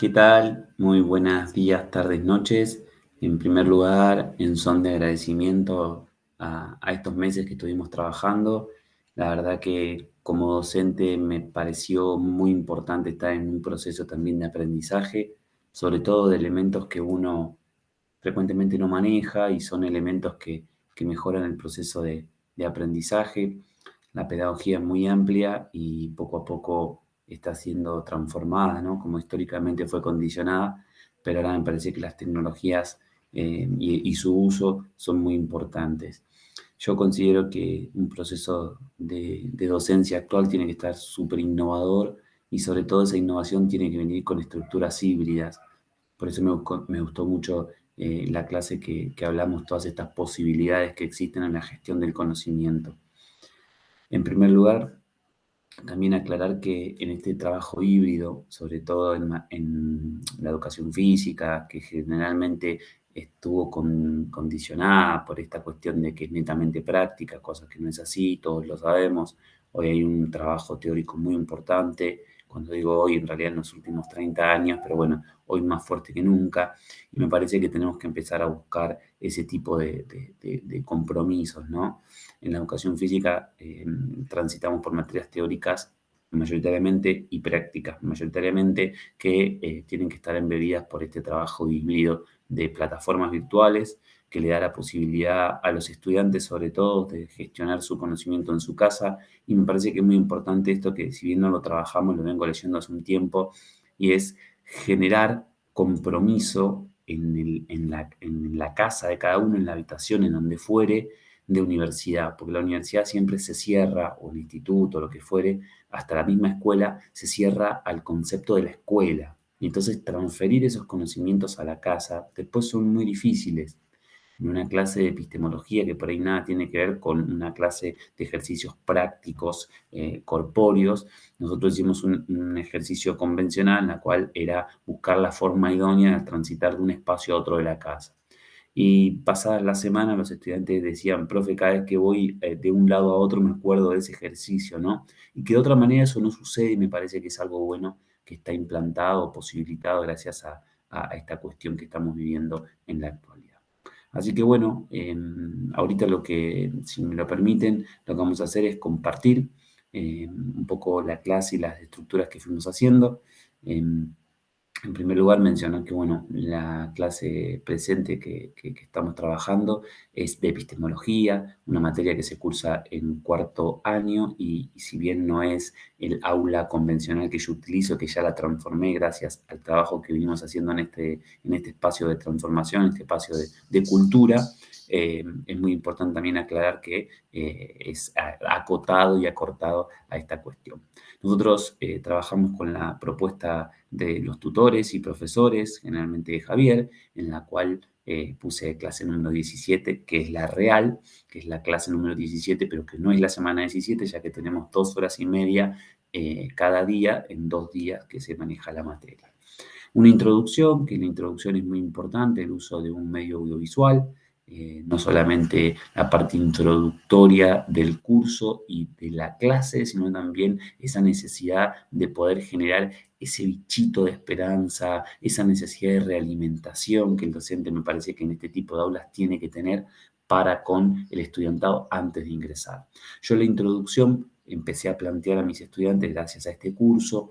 ¿Qué tal? Muy buenos días, tardes, noches. En primer lugar, en son de agradecimiento a estos meses que estuvimos trabajando. La verdad que como docente me pareció muy importante estar en un proceso también de aprendizaje, sobre todo de elementos que uno frecuentemente no maneja y son elementos que mejoran el proceso de aprendizaje. La pedagogía es muy amplia y poco a poco está siendo transformada, ¿no? Como históricamente fue condicionada, pero ahora me parece que las tecnologías y su uso son muy importantes. Yo considero que un proceso de docencia actual tiene que estar súper innovador y sobre todo esa innovación tiene que venir con estructuras híbridas. Por eso me gustó mucho la clase que hablamos, todas estas posibilidades que existen en la gestión del conocimiento. En primer lugar, también aclarar que en este trabajo híbrido, sobre todo en la educación física, que generalmente estuvo condicionada por esta cuestión de que es netamente práctica, cosa que no es así, todos lo sabemos. Hoy hay un trabajo teórico muy importante, cuando digo hoy, en realidad en los últimos 30 años, pero bueno, hoy más fuerte que nunca, y me parece que tenemos que empezar a buscar ese tipo de compromisos, ¿no? En la educación física transitamos por materias teóricas mayoritariamente y prácticas mayoritariamente que tienen que estar embebidas por este trabajo híbrido de plataformas virtuales que le da la posibilidad a los estudiantes, sobre todo, de gestionar su conocimiento en su casa. Y me parece que es muy importante esto que, si bien no lo trabajamos, lo vengo leyendo hace un tiempo, y es generar compromiso en la casa de cada uno, en la habitación, en donde fuere, de universidad, porque la universidad siempre se cierra, o el instituto, o lo que fuere, hasta la misma escuela, se cierra al concepto de la escuela. Y entonces transferir esos conocimientos a la casa después son muy difíciles. En una clase de epistemología que por ahí nada tiene que ver con una clase de ejercicios prácticos, corpóreos, nosotros hicimos un ejercicio convencional en la cual era buscar la forma idónea de transitar de un espacio a otro de la casa. Y pasada la semana los estudiantes decían, profe, cada vez que voy de un lado a otro me acuerdo de ese ejercicio, ¿no? Y que de otra manera eso no sucede y me parece que es algo bueno que está implantado, posibilitado gracias a esta cuestión que estamos viviendo en la actualidad. Así que bueno, ahorita lo que, si me lo permiten, lo que vamos a hacer es compartir un poco la clase y las estructuras que fuimos haciendo. En primer lugar, mencionar que, bueno, la clase presente que estamos trabajando es de epistemología, una materia que se cursa en cuarto año y si bien no es el aula convencional que yo utilizo, que ya la transformé gracias al trabajo que venimos haciendo en este espacio de transformación, en este espacio de cultura, es muy importante también aclarar que es acotado y acortado a esta cuestión. Nosotros trabajamos con la propuesta de los tutores y profesores, generalmente de Javier, en la cual puse clase número 17, que es la real, que es la clase número 17, pero que no es la semana 17, ya que tenemos 2 horas y media cada día en 2 días que se maneja la materia. Una introducción, que la introducción es muy importante, el uso de un medio audiovisual, no solamente la parte introductoria del curso y de la clase, sino también esa necesidad de poder generar ese bichito de esperanza, esa necesidad de realimentación que el docente me parece que en este tipo de aulas tiene que tener para con el estudiantado antes de ingresar. Yo la introducción empecé a plantear a mis estudiantes gracias a este curso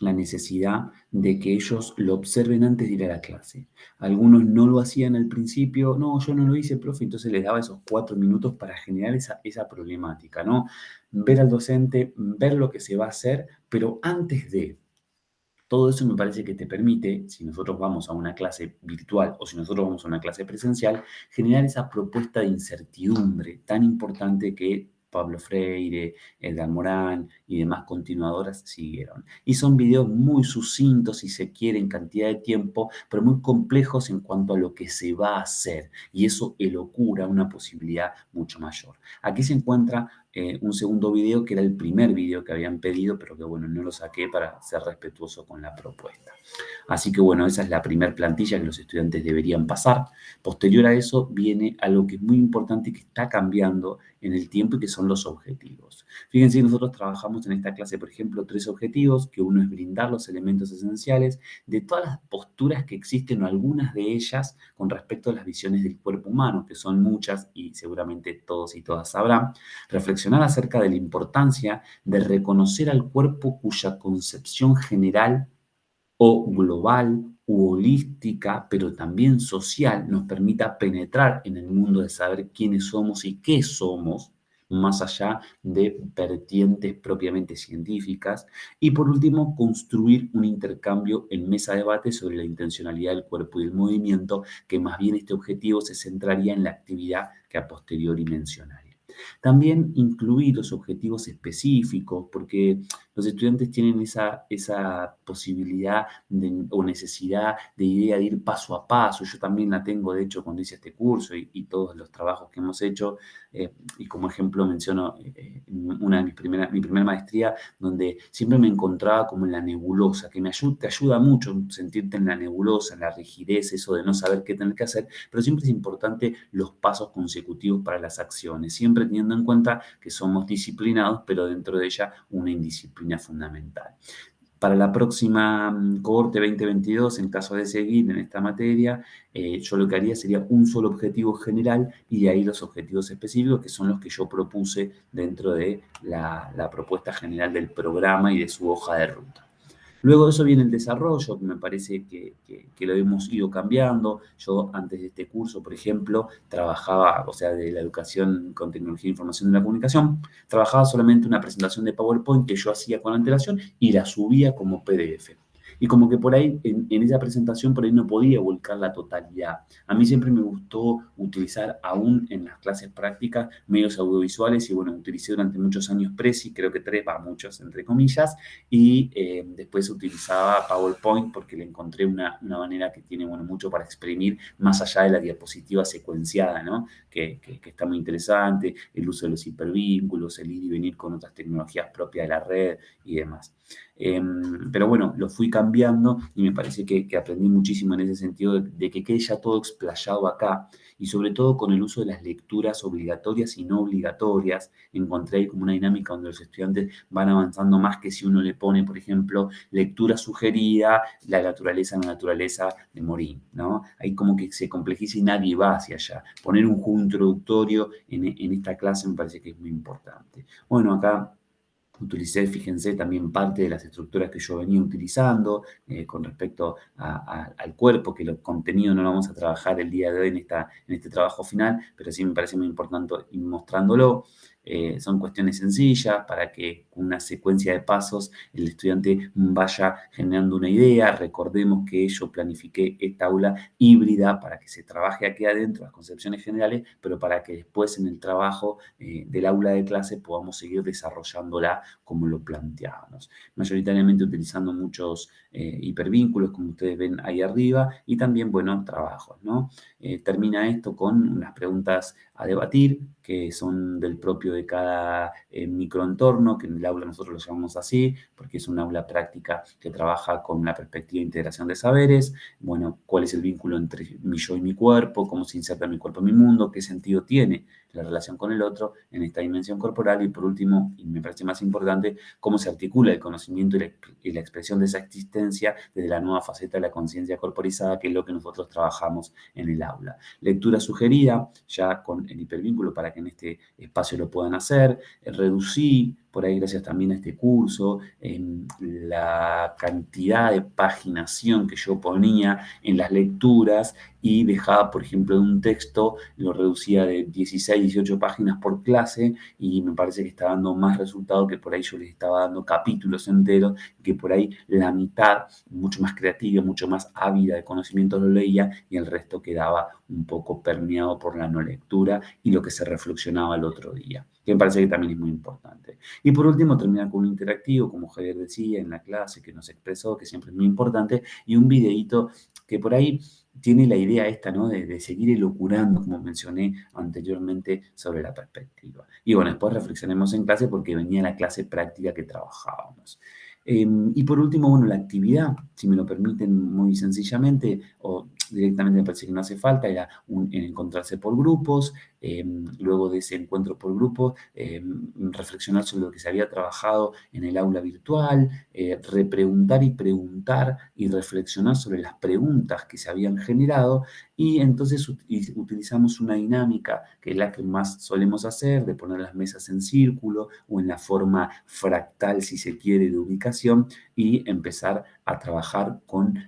la necesidad de que ellos lo observen antes de ir a la clase. Algunos no lo hacían al principio, no, yo no lo hice, profe, entonces les daba esos 4 minutos para generar esa problemática, ¿no? Ver al docente, ver lo que se va a hacer, pero antes de. Todo eso me parece que te permite, si nosotros vamos a una clase virtual o si nosotros vamos a una clase presencial, generar esa propuesta de incertidumbre tan importante que Pablo Freire, Edgar Morán y demás continuadoras siguieron. Y son videos muy sucintos, si se quiere, en cantidad de tiempo, pero muy complejos en cuanto a lo que se va a hacer. Y eso elocura una posibilidad mucho mayor. Aquí se encuentra un segundo video que era el primer video que habían pedido, pero que bueno, no lo saqué para ser respetuoso con la propuesta. Así que bueno, esa es la primer plantilla que los estudiantes deberían pasar. Posterior a eso viene algo que es muy importante y que está cambiando en el tiempo y que son los objetivos. Fíjense, nosotros trabajamos en esta clase, por ejemplo, 3 objetivos, que uno es brindar los elementos esenciales de todas las posturas que existen o algunas de ellas con respecto a las visiones del cuerpo humano, que son muchas y seguramente todos y todas sabrán, reflexionar acerca de la importancia de reconocer al cuerpo cuya concepción general o global u holística, pero también social, nos permita penetrar en el mundo de saber quiénes somos y qué somos, más allá de vertientes propiamente científicas. Y por último, construir un intercambio en mesa de debate sobre la intencionalidad del cuerpo y el movimiento, que más bien este objetivo se centraría en la actividad que a posteriori mencionaré. También incluir los objetivos específicos, porque los estudiantes tienen esa posibilidad o necesidad de idea de ir paso a paso. Yo también la tengo, de hecho, cuando hice este curso y todos los trabajos que hemos hecho. Y como ejemplo menciono una de mi primera maestría, donde siempre me encontraba como en la nebulosa, que te ayuda mucho sentirte en la nebulosa, en la rigidez, eso de no saber qué tener que hacer, pero siempre es importante los pasos consecutivos para las acciones, siempre teniendo en cuenta que somos disciplinados, pero dentro de ella una indisciplina fundamental. Para la próxima cohorte 2022, en caso de seguir en esta materia, yo lo que haría sería un solo objetivo general y de ahí los objetivos específicos, que son los que yo propuse dentro de la propuesta general del programa y de su hoja de ruta. Luego de eso viene el desarrollo, que me parece que lo hemos ido cambiando. Yo antes de este curso, por ejemplo, trabajaba, o sea, de la educación con tecnología de información y la comunicación, trabajaba solamente una presentación de PowerPoint que yo hacía con antelación y la subía como PDF. Y como que por ahí, en esa presentación, por ahí no podía volcar la totalidad. A mí siempre me gustó utilizar, aún en las clases prácticas, medios audiovisuales y bueno, utilicé durante muchos años Prezi, creo que tres, va, muchos, entre comillas, y después utilizaba PowerPoint porque le encontré una manera que tiene bueno, mucho para exprimir más allá de la diapositiva secuenciada, ¿no? Que está muy interesante, el uso de los hipervínculos, el ir y venir con otras tecnologías propias de la red y demás. Pero bueno, lo fui cambiando y me parece que aprendí muchísimo en ese sentido de que quede ya todo explayado acá y sobre todo con el uso de las lecturas obligatorias y no obligatorias. Encontré ahí como una dinámica donde los estudiantes van avanzando más que si uno le pone, por ejemplo, lectura sugerida, la naturaleza de Morín, ¿no? Ahí como que se complejiza y nadie va hacia allá. Poner un juego introductorio en esta clase me parece que es muy importante. Bueno, acá utilicé, fíjense, también parte de las estructuras que yo venía utilizando con respecto al cuerpo, que el contenido no lo vamos a trabajar el día de hoy en este trabajo final, pero sí me parece muy importante ir mostrándolo. Son cuestiones sencillas para que con una secuencia de pasos el estudiante vaya generando una idea. Recordemos que yo planifiqué esta aula híbrida para que se trabaje aquí adentro las concepciones generales, pero para que después en el trabajo del aula de clase podamos seguir desarrollándola como lo planteábamos. Mayoritariamente utilizando muchos hipervínculos, como ustedes ven ahí arriba, y también, bueno, trabajos, ¿no? Termina esto con unas preguntas a debatir, que son del propio de cada microentorno, que en el aula nosotros lo llamamos así, porque es un aula práctica que trabaja con una perspectiva de integración de saberes. Bueno, ¿cuál es el vínculo entre mi yo y mi cuerpo? ¿Cómo se inserta mi cuerpo en mi mundo? ¿Qué sentido tiene la relación con el otro en esta dimensión corporal? Y por último, y me parece más importante, cómo se articula el conocimiento y la expresión de esa existencia desde la nueva faceta de la conciencia corporizada, que es lo que nosotros trabajamos en el aula. Lectura sugerida, ya con el hipervínculo para que en este espacio lo puedan hacer. Reducí, por ahí gracias también a este curso, la cantidad de paginación que yo ponía en las lecturas y dejaba, por ejemplo, de un texto, lo reducía de 16, 18 páginas por clase y me parece que está dando más resultado que por ahí yo les estaba dando capítulos enteros, que por ahí la mitad, mucho más creativa, mucho más ávida de conocimiento lo leía y el resto quedaba un poco permeado por la no lectura y lo que se reflexionaba el otro día. que me parece que también es muy importante. Y por último, terminar con un interactivo, como Javier decía en la clase, que nos expresó, que siempre es muy importante, y un videíto que por ahí tiene la idea esta, ¿no? De seguir elucubrando, como mencioné anteriormente, sobre la perspectiva. Y bueno, después reflexionemos en clase porque venía la clase práctica que trabajábamos. Y por último, bueno, la actividad, si me lo permiten muy sencillamente, o directamente me parece que no hace falta, era encontrarse por grupos, luego de ese encuentro por grupos, reflexionar sobre lo que se había trabajado en el aula virtual, repreguntar y preguntar y reflexionar sobre las preguntas que se habían generado y entonces utilizamos una dinámica que es la que más solemos hacer, de poner las mesas en círculo o en la forma fractal, si se quiere, de ubicación y empezar a trabajar con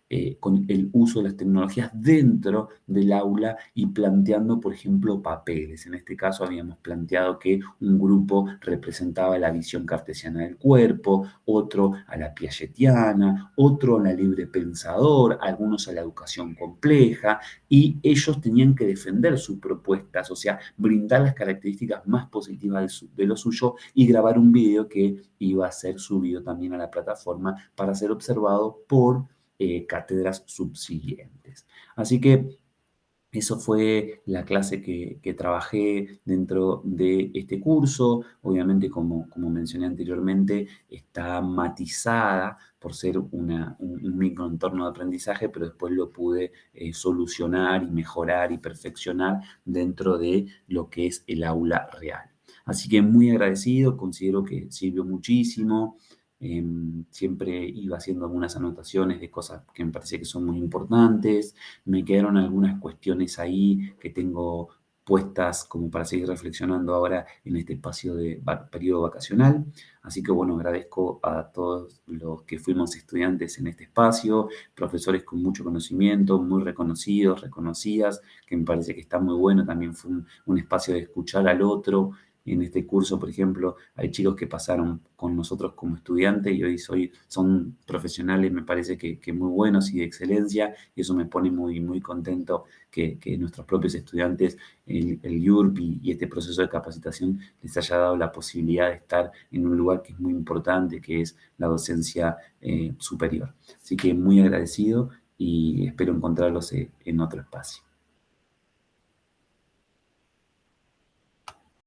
el uso de las tecnologías dentro del aula y planteando, por ejemplo, papeles. En este caso habíamos planteado que un grupo representaba la visión cartesiana del cuerpo, otro a la piagetiana, otro a la libre pensador, algunos a la educación compleja, y ellos tenían que defender sus propuestas, o sea, brindar las características más positivas de lo suyo y grabar un video que iba a ser subido también a la plataforma para ser observado por cátedras subsiguientes. Así que eso fue la clase que trabajé dentro de este curso. Obviamente, como mencioné anteriormente, está matizada por ser un microentorno de aprendizaje, pero después lo pude solucionar y mejorar y perfeccionar dentro de lo que es el aula real. Así que muy agradecido, considero que sirvió muchísimo. Siempre iba haciendo algunas anotaciones de cosas que me parece que son muy importantes. Me quedaron algunas cuestiones ahí que tengo puestas como para seguir reflexionando ahora en este espacio de periodo vacacional. Así que bueno, agradezco a todos los que fuimos estudiantes en este espacio, profesores con mucho conocimiento, muy reconocidos, reconocidas, que me parece que está muy bueno. También fue un espacio de escuchar al otro. En este curso, por ejemplo, hay chicos que pasaron con nosotros como estudiantes y son profesionales, me parece que muy buenos y de excelencia, y eso me pone muy, muy contento que nuestros propios estudiantes, el IURP y este proceso de capacitación les haya dado la posibilidad de estar en un lugar que es muy importante, que es la docencia superior. Así que muy agradecido y espero encontrarlos en otro espacio.